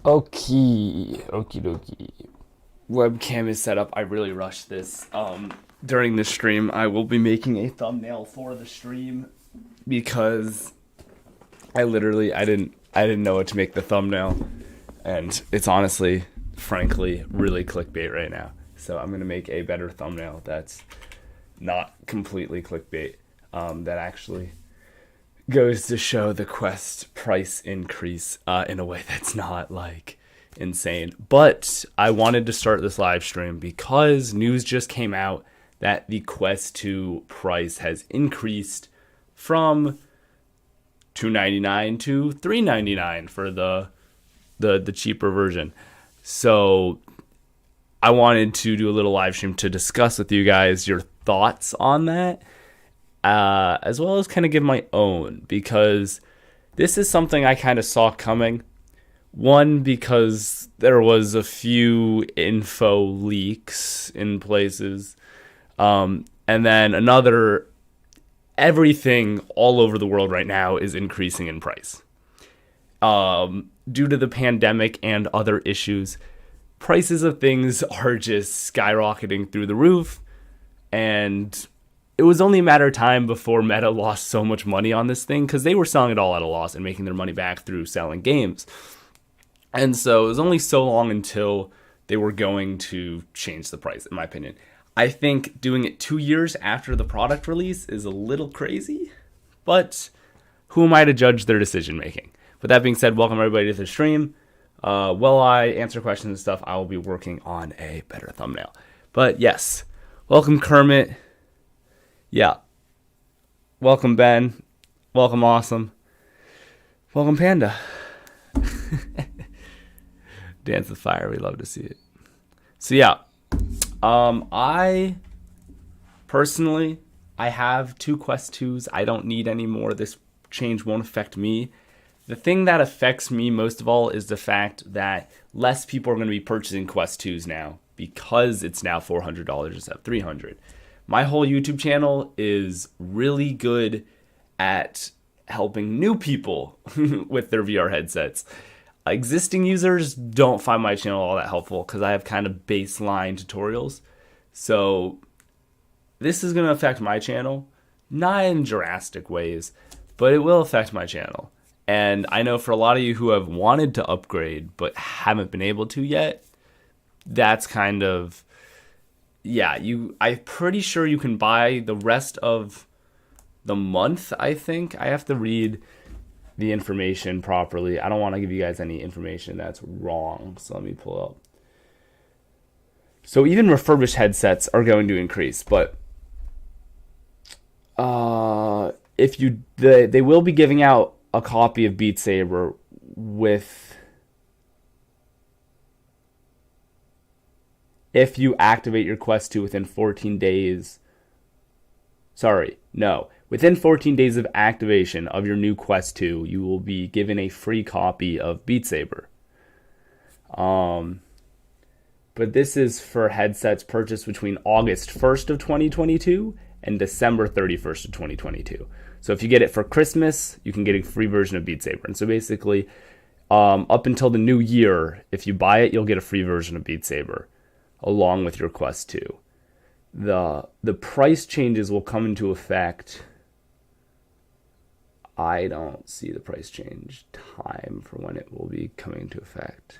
Okie dokie. Webcam is set up. I really rushed this. During the stream, I will be making a thumbnail for the stream because I didn't know what to make the thumbnail, and it's honestly, frankly, really clickbait right now. So I'm gonna make a better thumbnail that's not completely clickbait. That actually goes to show the Quest price increase in a way that's not like insane. But I wanted to start this live stream because news just came out that the Quest 2 price has increased from $299 to $399 for the cheaper version. So I wanted to do a little live stream to discuss with you guys your thoughts on that, as well as kind of give my own, because this is something I kind of saw coming. One, because there was a few info leaks in places. And then another, everything all over the world right now is increasing in price. Due to the pandemic and other issues, prices of things are just skyrocketing through the roof. And it was only a matter of time before Meta lost so much money on this thing, because they were selling it all at a loss and making their money back through selling games. And so it was only so long until they were going to change the price, in my opinion. I think doing it 2 years after the product release is a little crazy, but who am I to judge their decision making? With that being said, welcome everybody to the stream. While I answer questions and stuff, I will be working on a better thumbnail. But yes, welcome Kermit. Yeah. Welcome Ben. Welcome Awesome. Welcome Panda. Dance with fire, we love to see it. So yeah, I personally, I have 2 Quest 2s. I don't need any more. This change won't affect me. The thing that affects me most of all is the fact that less people are going to be purchasing Quest 2s now, because it's now $400 instead of $300. My whole YouTube channel is really good at helping new people with their VR headsets. Existing users don't find my channel all that helpful because I have kind of baseline tutorials. So this is going to affect my channel, not in drastic ways, but it will affect my channel. And I know for a lot of you who have wanted to upgrade but haven't been able to yet, that's kind of, yeah, I'm pretty sure you can buy the rest of the month, I think. I have to read the information properly. I don't want to give you guys any information that's wrong. So let me pull up. So even refurbished headsets are going to increase, but they will be giving out a copy of Beat Saber with, if you activate your Quest 2 within 14 days. Within 14 days of activation of your new Quest 2, you will be given a free copy of Beat Saber. But this is for headsets purchased between August 1st of 2022 and December 31st of 2022. So if you get it for Christmas, you can get a free version of Beat Saber. And so basically, up until the new year, if you buy it, you'll get a free version of Beat Saber along with your Quest 2. The price changes will come into effect. I don't see the price change time for when it will be coming into effect.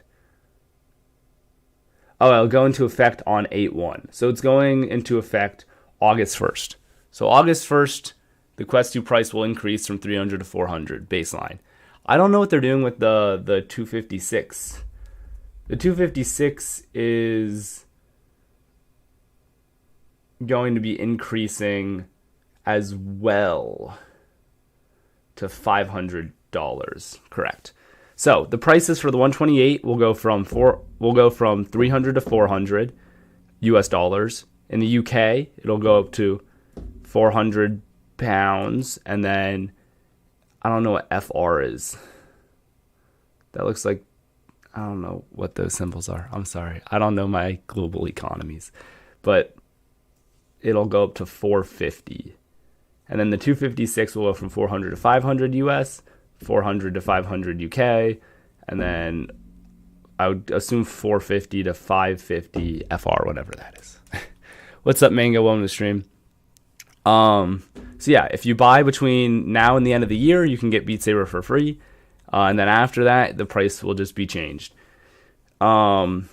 Oh, it'll go into effect on 8/1. So it's going into effect August 1st. So August 1st, the Quest 2 price will increase from $300 to $400 baseline. I don't know what they're doing with the 256. The 256 is going to be increasing as well to $500, correct? So the prices for the 128 will go from $300 to $400 US dollars. In the UK, it'll go up to £400, and then I don't know what FR is. That looks like, I don't know what those symbols are. I'm sorry, I don't know my global economies, but it'll go up to $450. And then the 256 will go from $400 to $500 US, $400 to $500 UK, and then I would assume 450 to 550 FR, whatever that is. What's up, Mango? Welcome to the stream. So yeah, if you buy between now and the end of the year, you can get Beat Saber for free. And then after that, the price will just be changed. So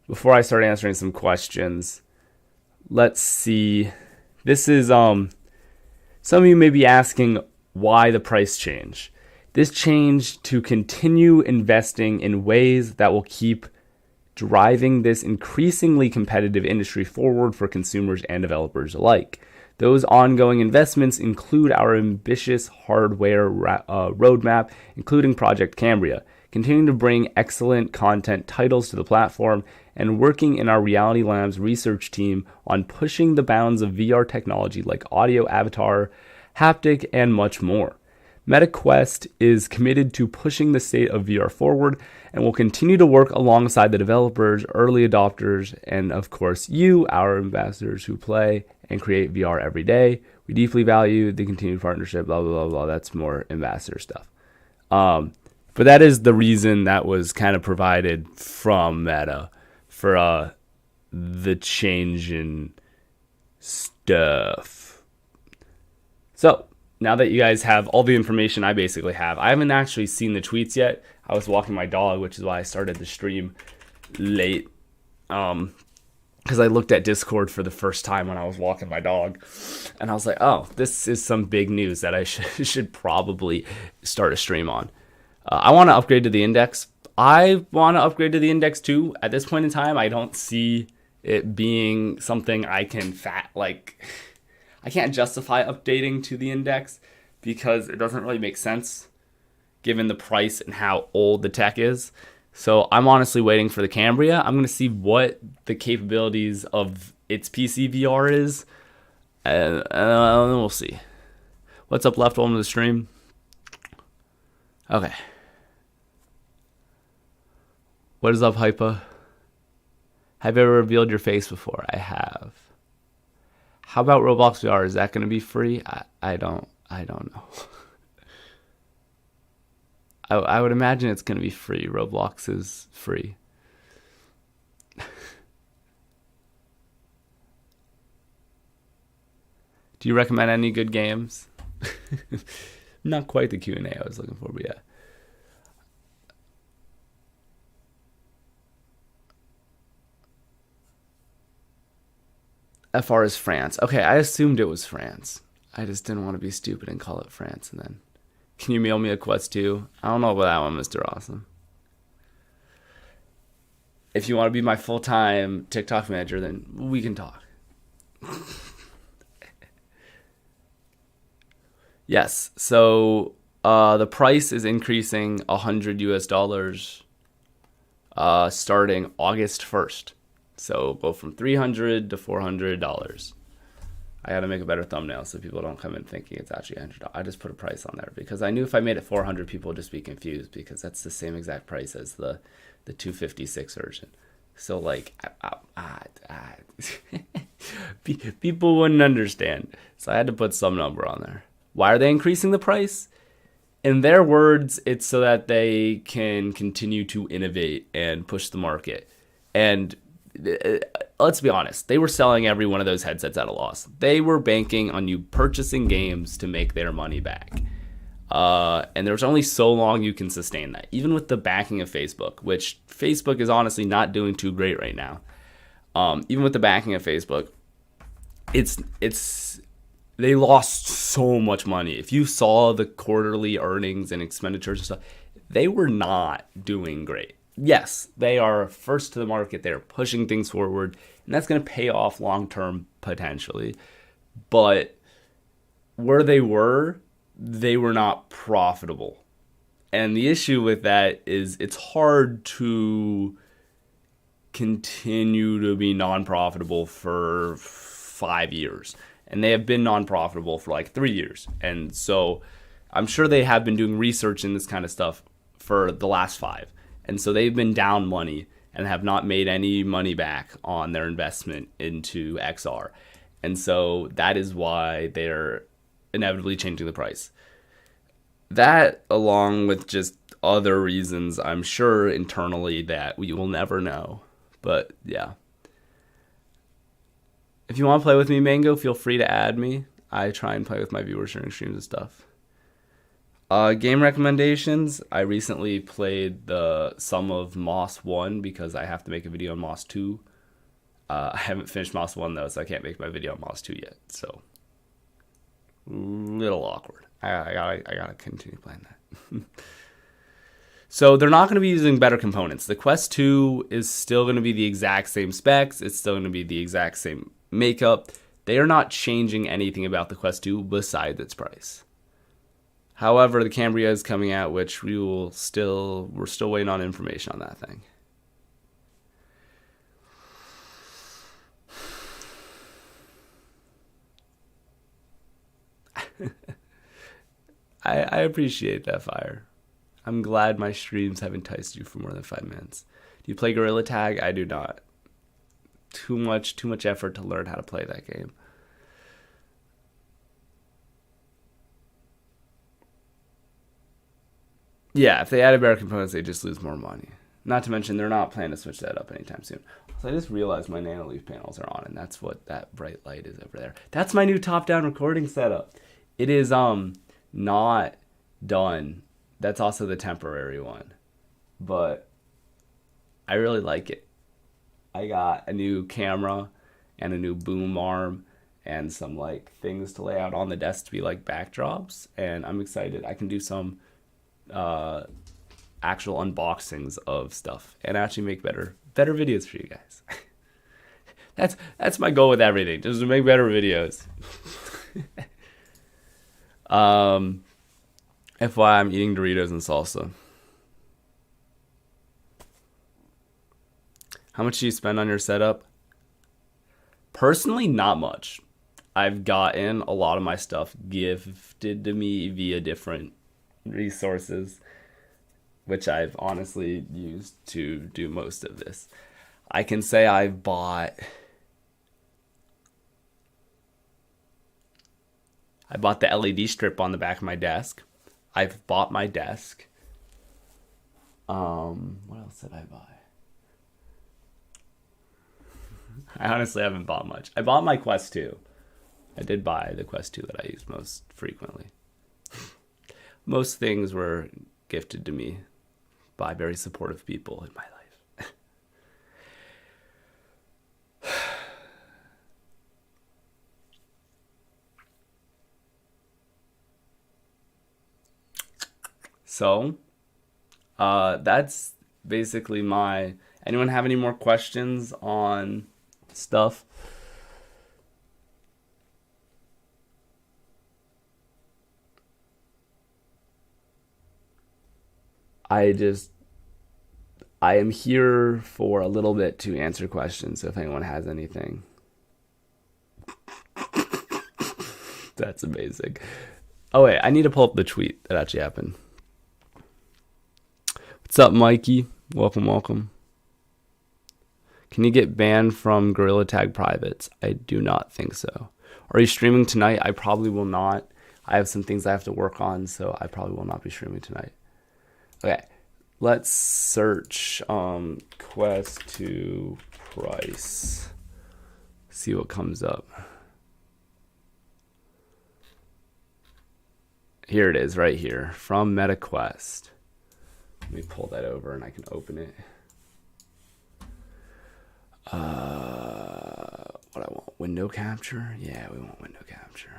before I start answering some questions, let's see. This is, some of you may be asking why the price change. This change to continue investing in ways that will keep driving this increasingly competitive industry forward for consumers and developers alike. Those ongoing investments include our ambitious hardware roadmap, including Project Cambria, continuing to bring excellent content titles to the platform, and working in our Reality Labs research team on pushing the bounds of VR technology like audio, avatar, haptic, and much more. MetaQuest is committed to pushing the state of VR forward and will continue to work alongside the developers, early adopters, and of course you, our ambassadors who play and create VR every day. We deeply value the continued partnership, blah, blah, blah, blah. That's more ambassador stuff. But that is the reason that was kind of provided from Meta for the change in stuff. So, now that you guys have all the information I basically have, I haven't actually seen the tweets yet. I was walking my dog, which is why I started the stream late. Because I looked at Discord for the first time when I was walking my dog. And I was like, oh, this is some big news that I should probably start a stream on. I want to upgrade to the Index. I want to upgrade to the Index too. At this point in time, I don't see it being something I can I can't justify updating to the Index because it doesn't really make sense given the price and how old the tech is. So I'm honestly waiting for the Cambria. I'm going to see what the capabilities of its PC VR is. And we'll see. What's up, Left? Welcome to the stream. Okay. What is up, Hypa? Have you ever revealed your face before? I have. How about Roblox VR? Is that going to be free? I don't know. I would imagine it's going to be free. Roblox is free. Do you recommend any good games? Not quite the Q&A I was looking for, but yeah. FR is France. Okay, I assumed it was France. I just didn't want to be stupid and call it France. And then, can you mail me a Quest 2? I don't know about that one, Mr. Awesome. If you want to be my full-time TikTok manager, then we can talk. Yes, so the price is increasing $100 starting August 1st. So go from $300 to $400. I got to make a better thumbnail so people don't come in thinking it's actually $100. I just put a price on there because I knew if I made it 400, people would just be confused because that's the same exact price as the 256 version. So like, people wouldn't understand. So I had to put some number on there. Why are they increasing the price? In their words, it's so that they can continue to innovate and push the market. And let's be honest, they were selling every one of those headsets at a loss. They were banking on you purchasing games to make their money back. And there's only so long you can sustain that. Even with the backing of Facebook, which Facebook is honestly not doing too great right now. Even with the backing of Facebook, they lost so much money. If you saw the quarterly earnings and expenditures and stuff, they were not doing great. Yes, they are first to the market. They're pushing things forward, and that's going to pay off long-term potentially. But where they were not profitable. And the issue with that is it's hard to continue to be non-profitable for 5 years. And they have been non-profitable for like 3 years. And so I'm sure they have been doing research in this kind of stuff for the last 5. And so they've been down money and have not made any money back on their investment into XR. And so that is why they're inevitably changing the price. That, along with just other reasons, I'm sure, internally that we will never know. But yeah. If you want to play with me, Mango, feel free to add me. I try and play with my viewers during streams and stuff. Game recommendations. I recently played some of Moss 1 because I have to make a video on Moss 2. I haven't finished Moss 1 though, so I can't make my video on Moss 2 yet. So, little awkward. I gotta continue playing that. So they're not going to be using better components. The Quest 2 is still going to be the exact same specs. It's still going to be the exact same makeup. They are not changing anything about the Quest 2 besides its price. However, the Cambria is coming out, which we're still waiting on information on that thing. I appreciate that, Fire. I'm glad my streams have enticed you for more than 5 minutes. Do you play Gorilla Tag? I do not. Too much effort to learn how to play that game. Yeah, if they added better components, they just lose more money. Not to mention, they're not planning to switch that up anytime soon. So I just realized my Nanoleaf panels are on, and that's what that bright light is over there. That's my new top-down recording setup. It is not done. That's also the temporary one. But I really like it. I got a new camera and a new boom arm and some like things to lay out on the desk to be like backdrops, and I'm excited. I can do some actual unboxings of stuff and actually make better videos for you guys. That's my goal with everything, just to make better videos. FYI, I'm eating Doritos and salsa. How much do you spend on your setup? Personally, not much. I've gotten a lot of my stuff gifted to me via different resources, which I've honestly used to do most of this. I can say I've bought the LED strip on the back of my desk. I've bought my desk. What else did I buy? I honestly haven't bought much. I bought my Quest 2. I did buy the Quest 2 that I use most frequently. Most things were gifted to me by very supportive people in my life. So, that's basically my... Anyone have any more questions on stuff? I am here for a little bit to answer questions, so if anyone has anything. That's amazing. Oh wait, I need to pull up the tweet that actually happened. What's up, Mikey? Welcome. Can you get banned from Gorilla Tag privates? I do not think so. Are you streaming tonight? I probably will not. I have some things I have to work on, so I probably will not be streaming tonight. Okay, let's search Quest 2 price. See what comes up. Here it is, right here, from MetaQuest. Let me pull that over and I can open it. What I want, window capture? Yeah, we want window capture.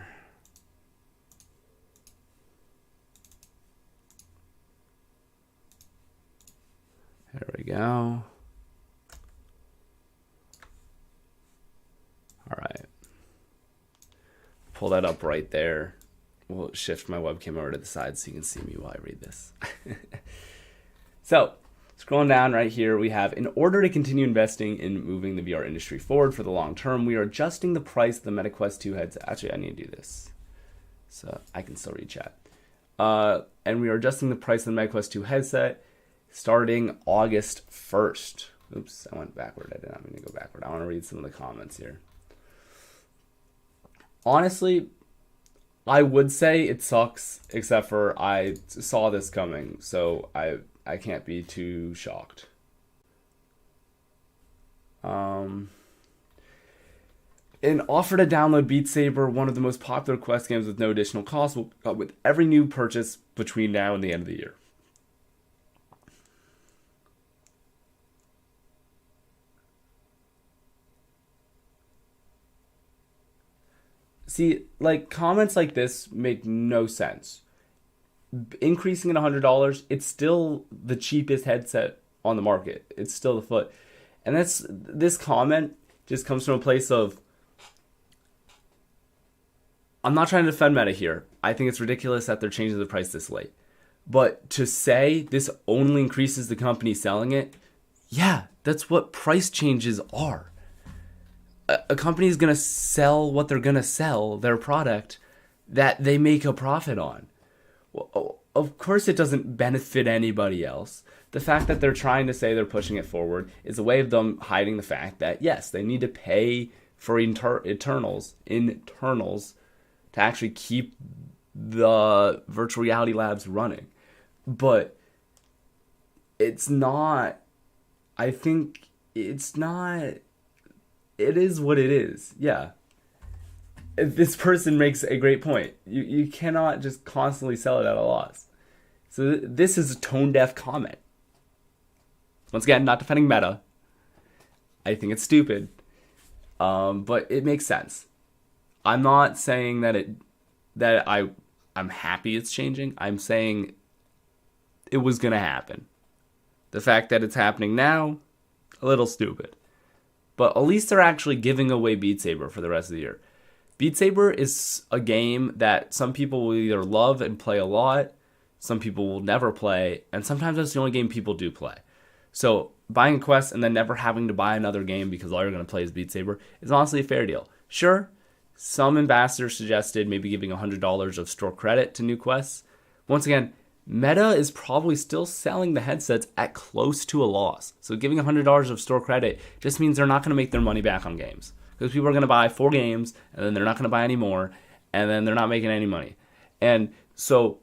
There we go. All right. Pull that up right there. We'll shift my webcam over to the side so you can see me while I read this. So, scrolling down right here, we have, in order to continue investing in moving the VR industry forward for the long term, we are adjusting the price of the MetaQuest 2 headset. Actually, I need to do this so I can still read chat. And we are adjusting the price of the MetaQuest 2 headset starting August 1st. Oops, I went backward. I did not mean to go backward. I want to read some of the comments here. Honestly, I would say it sucks, except for I saw this coming, so I can't be too shocked. Um, an offer to download Beat Saber, one of the most popular Quest games with no additional cost, will with every new purchase between now and the end of the year. See, like comments like this make no sense. Increasing it $100, it's still the cheapest headset on the market. It's still the foot. And that's this comment just comes from a place of I'm not trying to defend Meta here. I think it's ridiculous that they're changing the price this late. But to say this only increases the company selling it, yeah, that's what price changes are. A company is going to sell what they're going to sell, their product that they make a profit on. Well, of course, it doesn't benefit anybody else. The fact that they're trying to say they're pushing it forward is a way of them hiding the fact that, yes, they need to pay for internals to actually keep the virtual reality labs running. But it's not, I think it's not, it is what it is. Yeah. This person makes a great point. You cannot just constantly sell it at a loss. So this is a tone deaf comment. Once again, not defending Meta. I think it's stupid. But it makes sense. I'm not saying I'm happy it's changing. I'm saying it was gonna happen. The fact that it's happening now, a little stupid. But at least they're actually giving away Beat Saber for the rest of the year. Beat Saber is a game that some people will either love and play a lot, some people will never play, and sometimes that's the only game people do play. So buying a Quest and then never having to buy another game because all you're going to play is Beat Saber is honestly a fair deal. Sure, some ambassadors suggested maybe giving $100 of store credit to new Quests. Once again, Meta is probably still selling the headsets at close to a loss. So giving $100 of store credit just means they're not going to make their money back on games. Because people are going to buy 4 games, and then they're not going to buy any more, and then they're not making any money. And so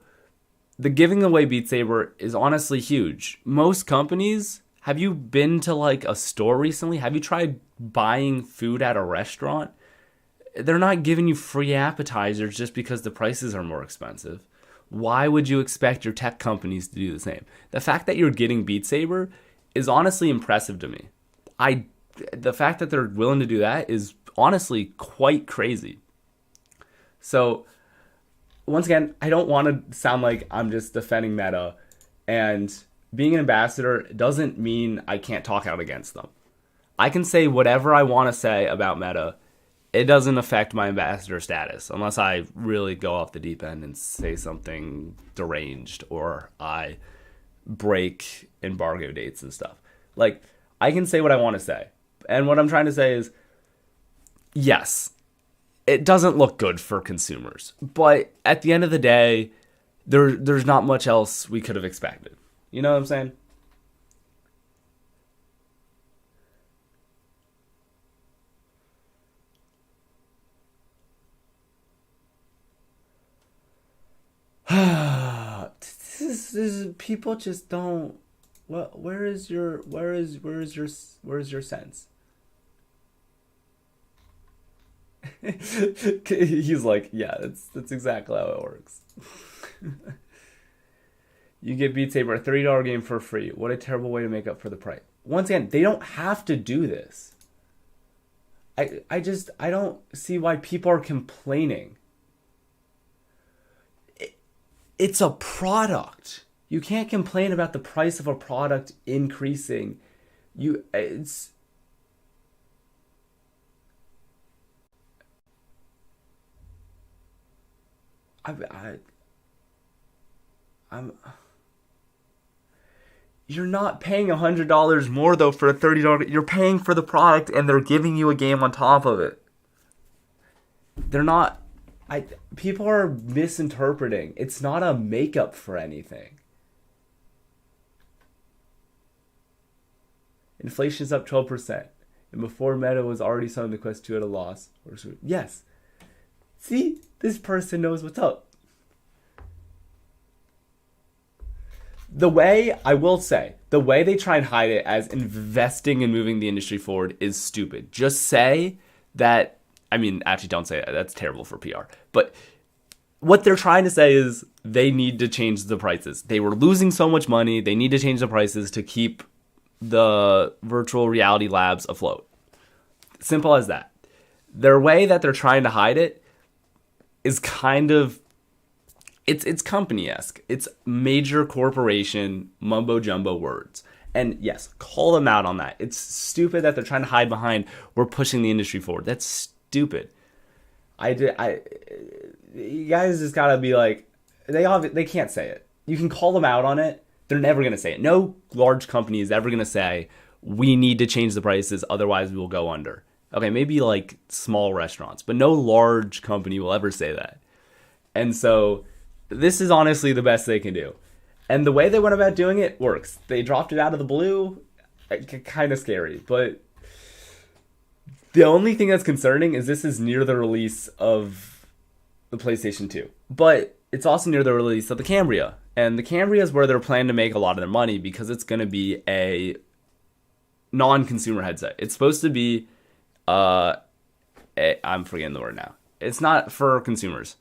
the giving away Beat Saber is honestly huge. Most companies, have you been to like a store recently? Have you tried buying food at a restaurant? They're not giving you free appetizers just because the prices are more expensive. Why would you expect your tech companies to do the same? The fact that you're getting Beat Saber is honestly impressive to me. The fact that they're willing to do that is honestly quite crazy. So, once again, I don't want to sound like I'm just defending Meta, and being an ambassador doesn't mean I can't talk out against them. I can say whatever I want to say about Meta. It doesn't affect my ambassador status unless I really go off the deep end and say something deranged or I break embargo dates and stuff. Like, I can say what I want to say. And what I'm trying to say is, yes, it doesn't look good for consumers. But at the end of the day, there's not much else we could have expected. You know what I'm saying? this is people just don't. What? Where is your sense? He's like, yeah, that's exactly how it works. You get Beat Saber, a $30 game for free. What a terrible way to make up for the price. Once again, they don't have to do this. I don't see why people are complaining. It's a product. You can't complain about the price of a product increasing. It's I I'm you're not paying $100 more though for a $30. You're paying for the product and they're giving you a game on top of it. They're not I People are misinterpreting. It's not a makeup for anything. Inflation is up 12%. And before Meta was already selling the Quest 2 at a loss. Yes. See, this person knows what's up. The way, I will say, the way they try and hide it as investing in moving the industry forward is stupid. Just say that, I mean, actually don't say that. That's terrible for PR. But what they're trying to say is they need to change the prices. They were losing so much money. They need to change the prices to keep the virtual reality labs afloat. Simple as that. Their way that they're trying to hide it is kind of, it's company-esque. It's major corporation mumbo jumbo words. And yes, call them out on that. It's stupid that they're trying to hide behind we're pushing the industry forward. That's stupid. You guys just gotta be like, they can't say it. You can call them out on it. They're never gonna say it. No large company is ever gonna say we need to change the prices, otherwise we will go under. Okay, maybe like small restaurants, but no large company will ever say that. And so this is honestly the best they can do. And the way they went about doing it works. They dropped it out of the blue. Kind of scary, but the only thing that's concerning is this is near the release of the PlayStation 2. But it's also near the release of the Cambria. And the Cambria is where they're planning to make a lot of their money because it's going to be a non-consumer headset. It's supposed to be, I'm forgetting the word now. It's not for consumers,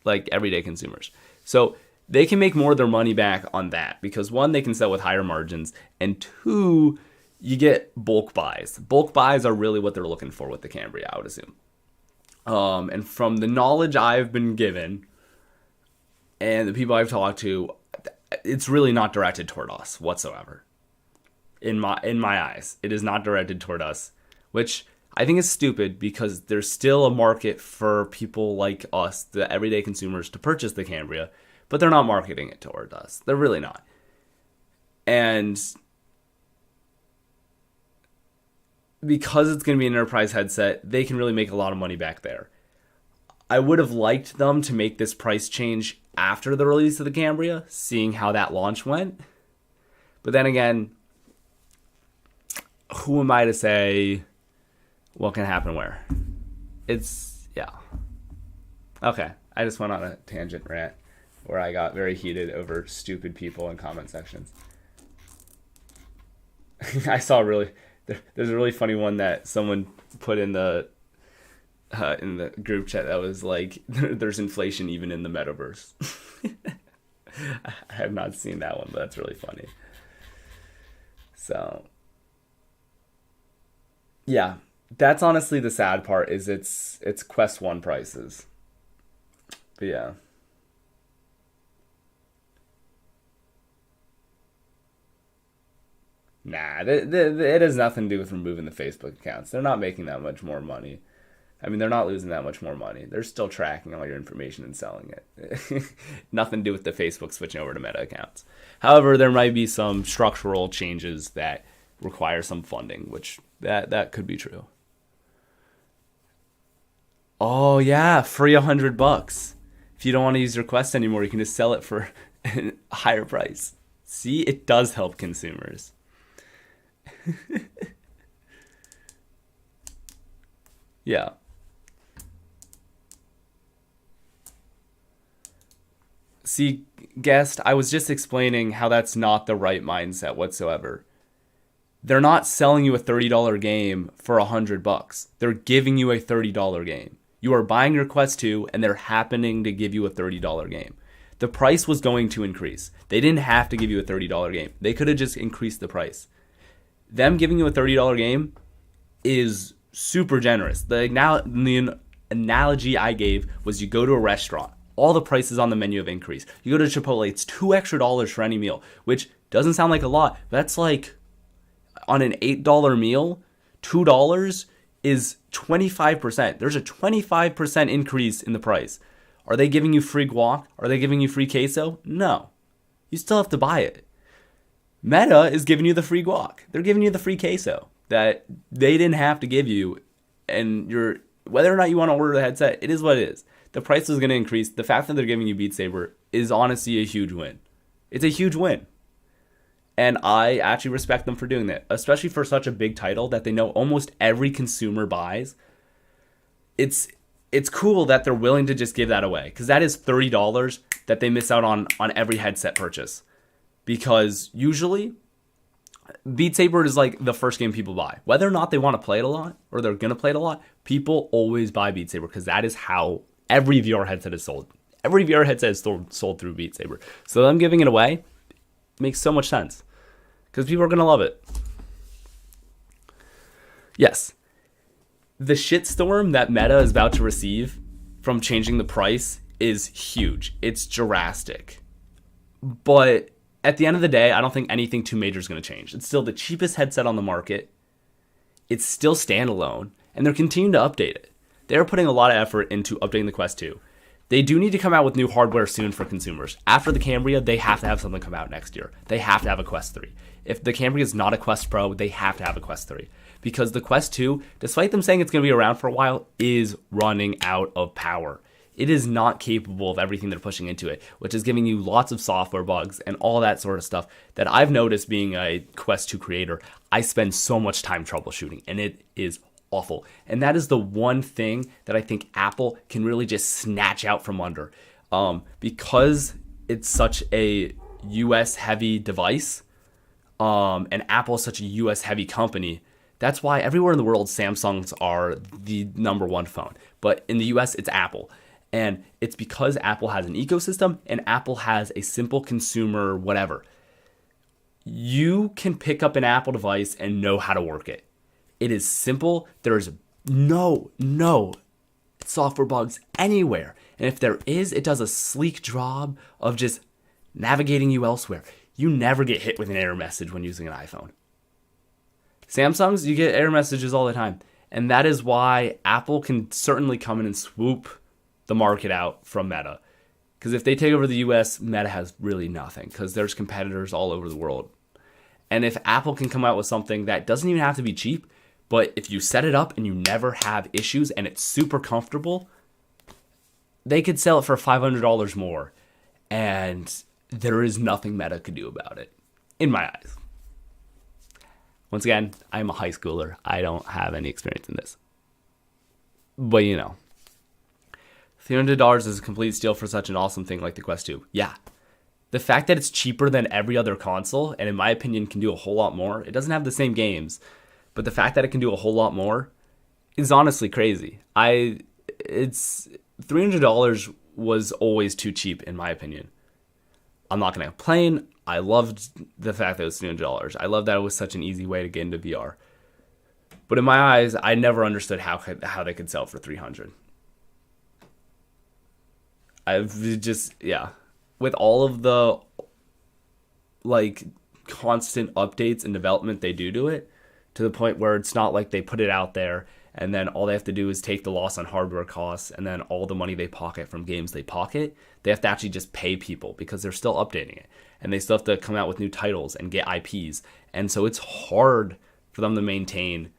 like everyday consumers. So they can make more of their money back on that because one, they can sell with higher margins, and two, you get bulk buys. Bulk buys are really what they're looking for with the Cambria, I would assume. And from the knowledge I've been given and the people I've talked to, it's really not directed toward us whatsoever. In my eyes, it is not directed toward us, which I think is stupid because there's still a market for people like us, the everyday consumers, to purchase the Cambria, but they're not marketing it toward us. They're really not. And because it's going to be an enterprise headset, they can really make a lot of money back there. I would have liked them to make this price change after the release of the Cambria, seeing how that launch went. But then again, who am I to say what can happen where? Yeah. Okay, I just went on a tangent rant where I got very heated over stupid people in comment sections. I saw there's a really funny one that someone put in the group chat that was like, there's inflation even in the metaverse. I have not seen that one, but that's really funny. So, yeah, that's honestly the sad part is it's Quest 1 prices. But yeah. Nah, it has nothing to do with removing the Facebook accounts. They're not making that much more money. I mean, they're not losing that much more money. They're still tracking all your information and selling it. Nothing to do with the Facebook switching over to Meta accounts. However, there might be some structural changes that require some funding, which that could be true. Oh yeah, free $100. If you don't want to use your Quest anymore, you can just sell it for a higher price. See, it does help consumers. Yeah. See, guest, I was just explaining how that's not the right mindset whatsoever. They're not selling you a $30 game for $100. They're giving you a $30 game. You are buying your Quest 2 and they're happening to give you a $30 game. The price was going to increase. They didn't have to give you a $30 game. They could have just increased the price. Them giving you a $30 game is super generous. The analogy I gave was you go to a restaurant. All the prices on the menu have increased. You go to Chipotle, it's $2 extra for any meal, which doesn't sound like a lot. But that's like on an $8 meal, $2 is 25%. There's a 25% increase in the price. Are they giving you free guac? Are they giving you free queso? No. You still have to buy it. Meta is giving you the free guac. They're giving you the free queso that they didn't have to give you. And whether or not you want to order the headset, it is what it is. The price is going to increase. The fact that they're giving you Beat Saber is honestly a huge win. It's a huge win. And I actually respect them for doing that, especially for such a big title that they know almost every consumer buys. It's it's cool that they're willing to just give that away, because that is $30 that they miss out on every headset purchase. Because usually Beat Saber is like the first game people buy. Whether or not they want to play it a lot or they're going to play it a lot, people always buy Beat Saber because that is how every VR headset is sold. Every VR headset is sold through Beat Saber. So them giving it away makes so much sense because people are going to love it. Yes, the shitstorm that Meta is about to receive from changing the price is huge. It's drastic. But at the end of the day, I don't think anything too major is going to change. It's still the cheapest headset on the market. It's still standalone, and they're continuing to update it. They're putting a lot of effort into updating the Quest 2. They do need to come out with new hardware soon for consumers. After the Cambria, they have to have something come out next year. They have to have a Quest 3. If the Cambria is not a Quest Pro, they have to have a Quest 3. Because the Quest 2, despite them saying it's going to be around for a while, is running out of power. It is not capable of everything they're pushing into it, which is giving you lots of software bugs and all that sort of stuff that I've noticed being a Quest 2 creator. I spend so much time troubleshooting, and it is awful. And that is the one thing that I think Apple can really just snatch out from under. Because it's such a US heavy device, and Apple is such a US heavy company, that's why everywhere in the world, Samsungs are the number one phone. But in the US, it's Apple. And it's because Apple has an ecosystem and Apple has a simple consumer whatever. You can pick up an Apple device and know how to work it. It is simple. There's no software bugs anywhere. And if there is, it does a sleek job of just navigating you elsewhere. You never get hit with an error message when using an iPhone. Samsungs, you get error messages all the time. And that is why Apple can certainly come in and swoop the market out from Meta. Because if they take over the US, Meta has really nothing because there's competitors all over the world. And if Apple can come out with something that doesn't even have to be cheap, but if you set it up and you never have issues and it's super comfortable, they could sell it for $500 more. And there is nothing Meta could do about it, in my eyes. Once again, I'm a high schooler. I don't have any experience in this. But you know. $300 is a complete steal for such an awesome thing like the Quest 2. Yeah. The fact that it's cheaper than every other console, and in my opinion can do a whole lot more, it doesn't have the same games, but the fact that it can do a whole lot more is honestly crazy. It's $300 was always too cheap in my opinion. I'm not going to complain. I loved the fact that it was $300. I love that it was such an easy way to get into VR. But in my eyes, I never understood how they could sell for $300. With all of the like constant updates and development they do to it, to the point where it's not like they put it out there and then all they have to do is take the loss on hardware costs and then all the money they pocket from games they pocket, they have to actually just pay people because they're still updating it and they still have to come out with new titles and get IPs. And so it's hard for them to maintain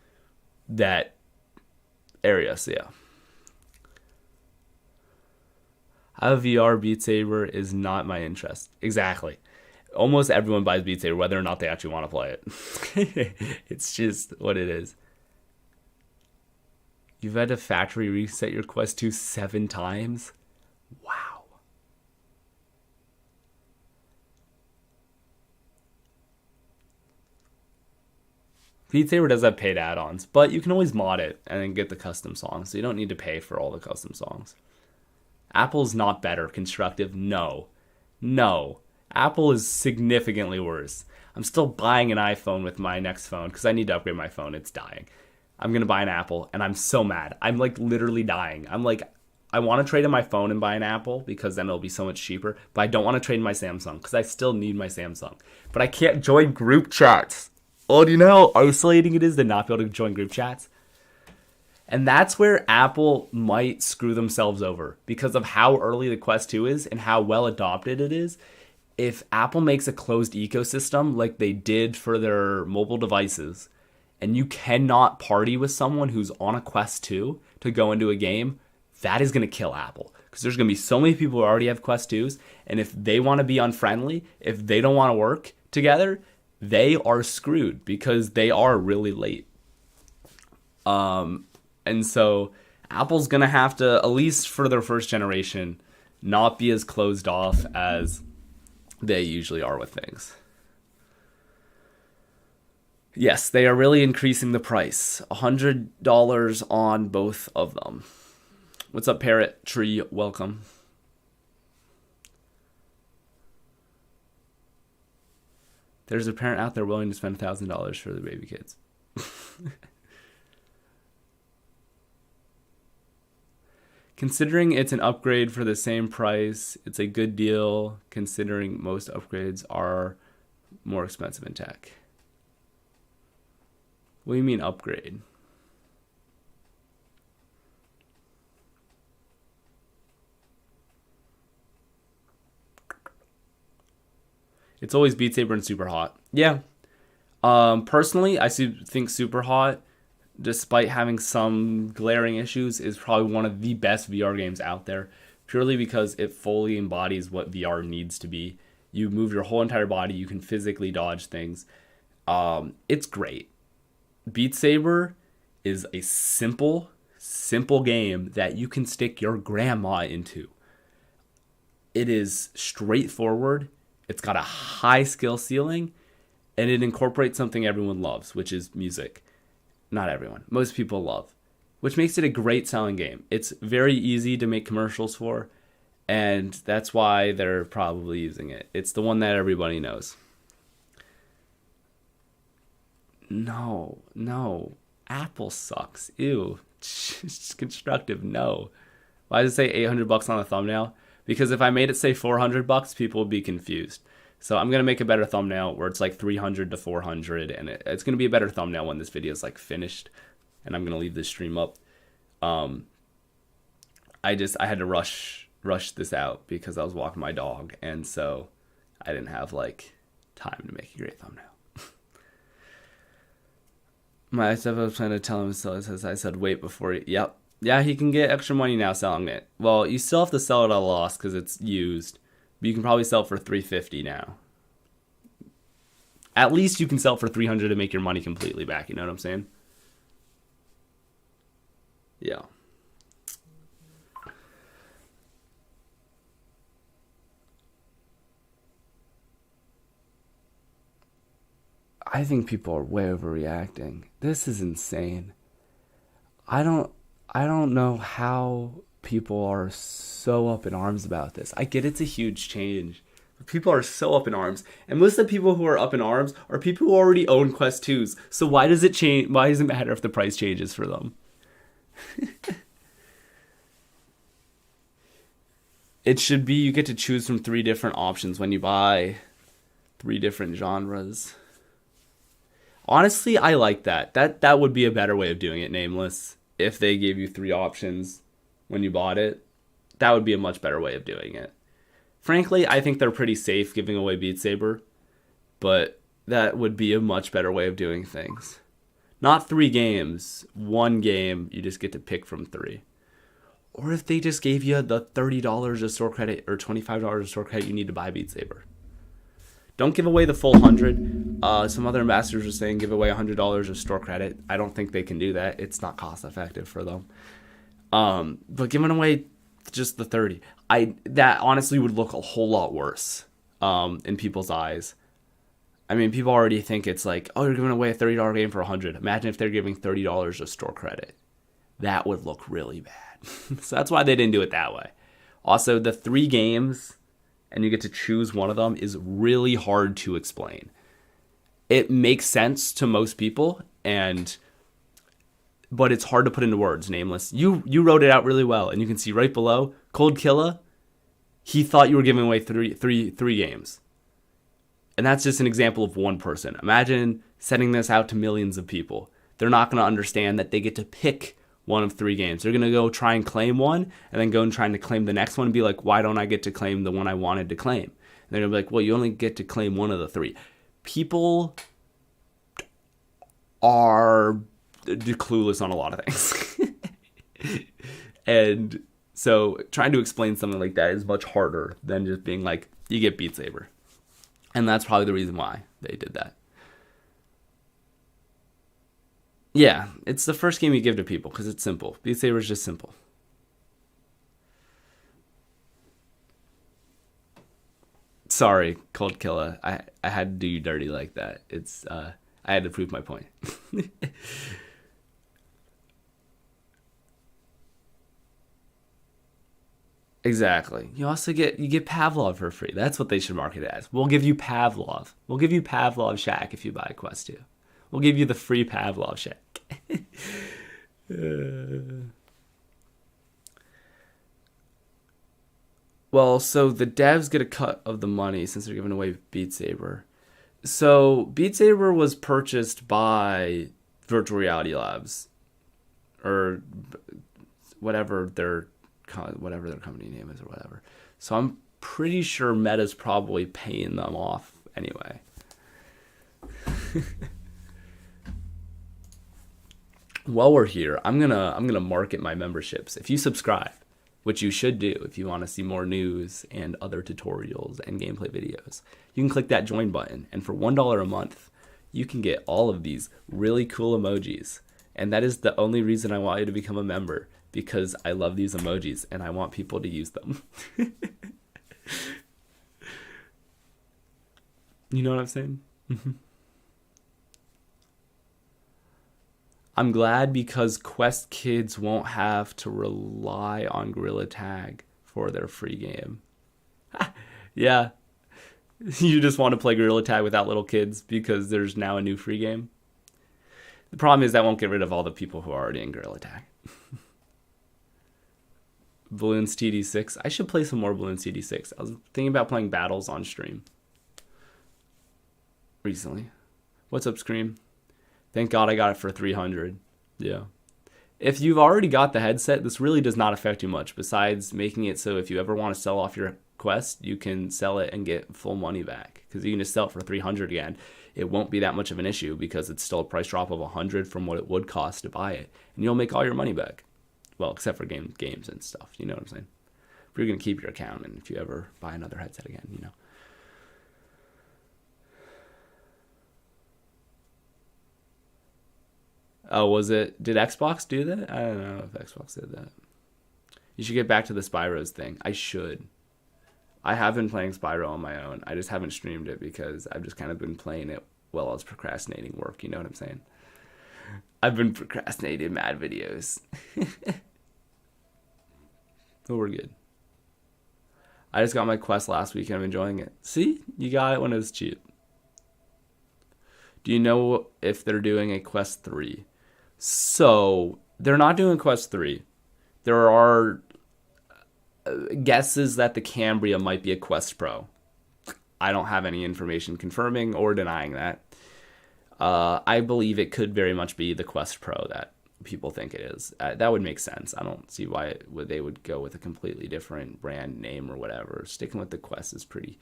that area. So yeah. A VR Beat Saber is not my interest. Exactly. Almost everyone buys Beat Saber, whether or not they actually want to play it. It's just what it is. You've had to factory reset your Quest 2 7 times? Wow. Beat Saber does have paid add-ons, but you can always mod it and then get the custom songs, so you don't need to pay for all the custom songs. Apple's not better constructive. No. Apple is significantly worse. I'm still buying an iPhone with my next phone because I need to upgrade my phone. It's dying. I'm going to buy an Apple, and I'm so mad. I'm like literally dying. I'm like, I want to trade in my phone and buy an Apple because then it'll be so much cheaper, but I don't want to trade in my Samsung because I still need my Samsung. But I can't join group chats. Oh, do you know how isolating it is to not be able to join group chats? And that's where Apple might screw themselves over because of how early the Quest 2 is and how well adopted it is. If Apple makes a closed ecosystem like they did for their mobile devices, and you cannot party with someone who's on a Quest 2 to go into a game, that is going to kill Apple. Because there's going to be so many people who already have Quest 2s, and if they want to be unfriendly, if they don't want to work together, they are screwed because they are really late. And so Apple's going to have to, at least for their first generation, not be as closed off as they usually are with things. Yes, they are really increasing the price. $100 on both of them. What's up, Parrot Tree? Welcome. There's a parent out there willing to spend $1,000 for the baby kids. Considering it's an upgrade for the same price, it's a good deal considering most upgrades are more expensive in tech. What do you mean upgrade? It's always Beat Saber and Super Hot. Yeah. Personally, I think Super Hot, despite having some glaring issues, is probably one of the best VR games out there, purely because it fully embodies what VR needs to be. You move your whole entire body. You can physically dodge things. It's great. Beat Saber is a simple game that you can stick your grandma into. It is straightforward. It's got a high skill ceiling, and it incorporates something everyone loves, which is music. Not everyone. Most people love, which makes it a great selling game. It's very easy to make commercials for, and that's why they're probably using it. It's the one that everybody knows. No. Apple sucks. Ew. It's constructive. No. Why does it say $800 on the thumbnail? Because if I made it say $400, people would be confused. So I'm going to make a better thumbnail where it's like 300 to 400, and it's going to be a better thumbnail when this video is like finished, and I'm going to leave this stream up. I had to rush this out because I was walking my dog, and so I didn't have like time to make a great thumbnail. My step was trying to tell him, so I said wait before he, yep. Yeah, he can get extra money now selling it. Well, you still have to sell it at a loss because it's used. But you can probably sell it for $350 now. At least you can sell it for $300 to make your money completely back. You know what I'm saying? Yeah. I think people are way overreacting. This is insane. I don't know how people are so up in arms about this. I get it's a huge change, but people are so up in arms. And most of the people who are up in arms are people who already own Quest 2s. So why does it change? Why does it matter if the price changes for them? It should be you get to choose from 3 different options when you buy 3 different genres. Honestly, I like that. That would be a better way of doing it, Nameless. If they gave you 3 options when you bought it, that would be a much better way of doing it. Frankly, I think they're pretty safe giving away Beat Saber, but that would be a much better way of doing things. Not 3 games, 1 game, you just get to pick from 3. Or if they just gave you the $30 of store credit or $25 of store credit you need to buy Beat Saber. Don't give away the full 100. Some other ambassadors are saying give away $100 of store credit. I don't think they can do that. It's not cost effective for them. But giving away just the 30, that honestly would look a whole lot worse in people's eyes. I mean, people already think it's like, oh, you're giving away a $30 game for $100. Imagine if they're giving $30 of store credit. That would look really bad. So that's why they didn't do it that way. Also, the 3 games, and you get to choose one of them, is really hard to explain. It makes sense to most people, but it's hard to put into words, Nameless. You wrote it out really well, and you can see right below, Cold Killa, he thought you were giving away three games. And that's just an example of one person. Imagine sending this out to millions of people. They're not going to understand that they get to pick one of 3 games. They're going to go try and claim one, and then go and trying to claim the next one and be like, why don't I get to claim the one I wanted to claim? And they're going to be like, well, you only get to claim one of the 3. People are clueless on a lot of things. And so trying to explain something like that is much harder than just being like, you get Beat Saber. And that's probably the reason why they did that. Yeah, it's the first game you give to people because it's simple. Beat Saber is just simple. Sorry, Cold Killer. I had to do you dirty like that. It's I had to prove my point. Exactly. You get Pavlov for free. That's what they should market it as. We'll give you Pavlov. We'll give you Pavlov Shack if you buy Quest 2. We'll give you the free Pavlov Shack. Well, so the devs get a cut of the money since they're giving away Beat Saber. So Beat Saber was purchased by Virtual Reality Labs or whatever their company name is or whatever. So I'm pretty sure Meta's probably paying them off anyway. While we're here, I'm gonna market my memberships. If you subscribe, which you should do if you want to see more news and other tutorials and gameplay videos, you can click that join button, and for $1 a month, you can get all of these really cool emojis. And that is the only reason I want you to become a member, because I love these emojis and I want people to use them. You know what I'm saying? I'm glad because Quest kids won't have to rely on Gorilla Tag for their free game. Yeah, you just want to play Gorilla Tag without little kids because there's now a new free game. The problem is that won't get rid of all the people who are already in Gorilla Tag. Balloons TD6. I should play some more Balloons TD6. I was thinking about playing battles on stream recently. What's up, Scream? Thank God I got it for 300. Yeah. If you've already got the headset, this really does not affect you much, besides making it so if you ever want to sell off your Quest, you can sell it and get full money back. Because you can just sell it for 300 again. It won't be that much of an issue because it's still a price drop of 100 from what it would cost to buy it. And you'll make all your money back. Well, except for games and stuff. You know what I'm saying? But you're going to keep your account, and if you ever buy another headset again, you know. Oh, was it? Did Xbox do that? I don't know if Xbox did that. You should get back to the Spyros thing. I should. I have been playing Spyro on my own. I just haven't streamed it because I've just kind of been playing it while I was procrastinating work. You know what I'm saying? I've been procrastinating mad videos. But we're good. I just got my Quest last week and I'm enjoying it. See? You got it when it was cheap. Do you know if they're doing a Quest 3? So, they're not doing Quest 3. There are guesses that the Cambria might be a Quest Pro. I don't have any information confirming or denying that. I believe it could very much be the Quest Pro that people think it is. That would make sense. I don't see why they would go with a completely different brand name or whatever. Sticking with the Quest is pretty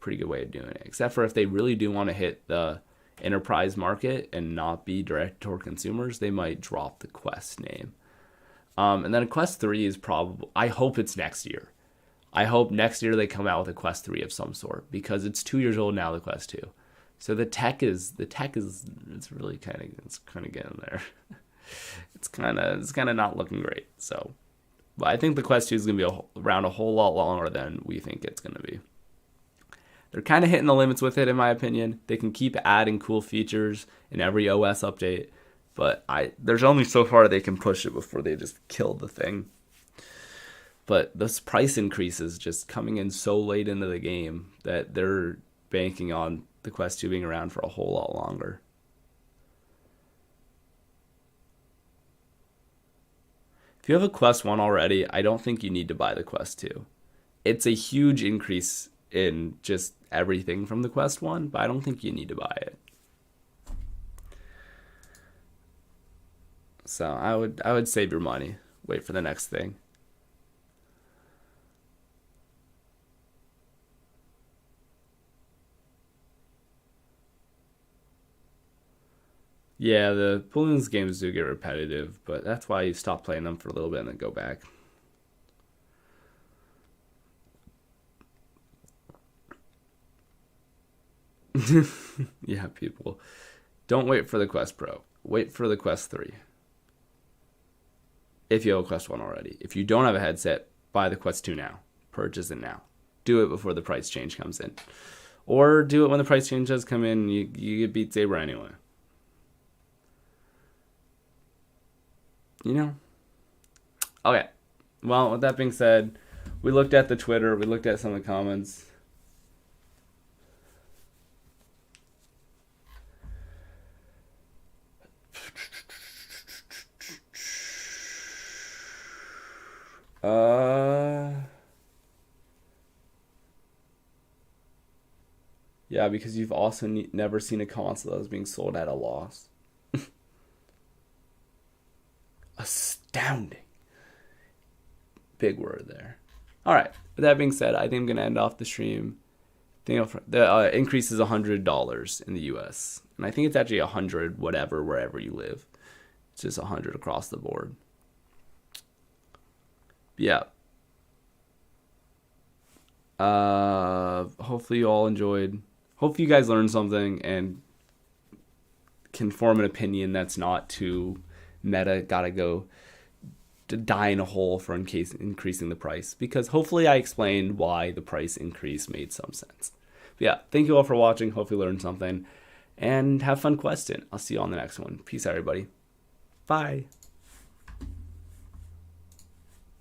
good way of doing it. Except for if they really do want to hit the enterprise market and not be direct toward consumers, they might drop the Quest name. And then a Quest 3 is probably, I hope it's next year. I hope next year they come out with a Quest 3 of some sort because it's 2 years old now, the Quest 2. So the tech is it's really kind of getting there. It's kind of not looking great. So, but I think the Quest 2 is going to be around a whole lot longer than we think it's going to be. They're kind of hitting the limits with it, in my opinion. They can keep adding cool features in every OS update, but there's only so far they can push it before they just kill the thing. But those price increases just coming in so late into the game that they're banking on the Quest 2 being around for a whole lot longer. If you have a Quest 1 already, I don't think you need to buy the Quest 2. It's a huge increase in just everything from the Quest 1, but I don't think you need to buy it. So I would save your money. Wait for the next thing. Yeah, the Balloons games do get repetitive, but that's why you stop playing them for a little bit and then go back. Yeah, people. Don't wait for the Quest Pro. wait for the Quest 3. If you have a Quest 1 already. If you don't have a headset, buy the Quest 2 now. Purchase it now. Do it before the price change comes in. Or do it when the price change does come in. You get Beat Saber anyway. You know? Okay. Well, with that being said, we looked at the Twitter. We looked at some of the comments. Yeah, because you've also never seen a console that was being sold at a loss. Astounding. Big word there. All right. With that being said, I think I'm going to end off the stream. The increase is $100 in the U.S. And I think it's actually 100 whatever wherever you live. It's just 100 across the board. Yeah. Hopefully you all enjoyed. Hopefully you guys learned something and can form an opinion that's not too meta. Gotta go to die in a hole for increasing the price, because hopefully I explained why the price increase made some sense. But yeah, thank you all for watching. Hope you learned something and have fun questing. I'll see you on the next one. Peace out, everybody. Bye.